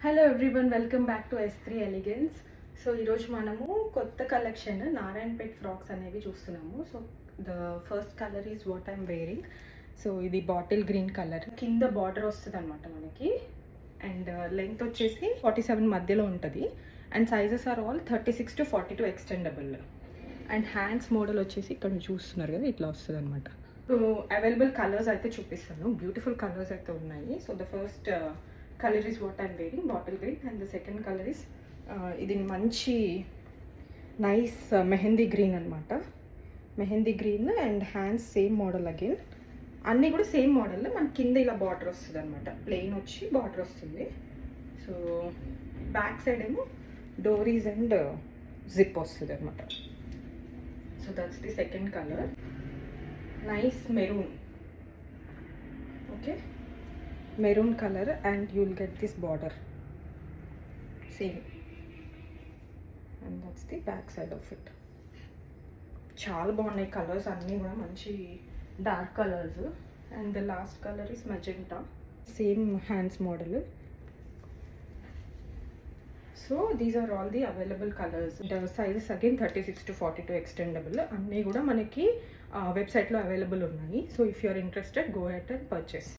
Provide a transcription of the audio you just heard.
Hello everyone, welcome back to S3 elegance. So ఈరోజు మనము కొత్త కలెక్షన్ నారాయణపేట్ ఫ్రాక్స్ అనేవి చూస్తున్నాము. So the first colour is what I'm wearing. So ఇది bottle green colour, కింద border వస్తుంది అనమాట మనకి. అండ్ లెంగ్త్ వచ్చేసి 47 మధ్యలో ఉంటుంది. And sizes are all 36 to 42 extendable. And hands model వచ్చేసి ఇక్కడ చూస్తున్నారు కదా, ఇట్లా వస్తుంది అనమాట. సో అవైలబుల్ కలర్స్ అయితే చూపిస్తాను. బ్యూటిఫుల్ కలర్స్ అయితే ఉన్నాయి. So the first colour is what I'm wearing, bottle green. And the second colour is ఇది మంచి నైస్ మెహందీ గ్రీన్ అనమాట. Mehndi green and hands same model again. అన్నీ కూడా సేమ్ మోడల్. మన కింద ఇలా బార్డర్ వస్తుంది అనమాట, ప్లెయిన్ వచ్చి బార్డర్ వస్తుంది. సో బ్యాక్ సైడ్ ఏమో డోరీస్ అండ్ జిప్ వస్తుంది అనమాట. So that's the second colour, nice maroon. Okay, maroon colour and you will get this border same. And that's the back side of it. చాలా బాగున్నాయి colours అన్నీ కూడా, మంచి dark colours. And the last colour is magenta, same hands model. So these are all the available colours. The sizes again 36 to 42 extendable. అన్నీ కూడా మనకి వెబ్సైట్లో available ఉన్నాయి. So if you are interested, go head and purchase.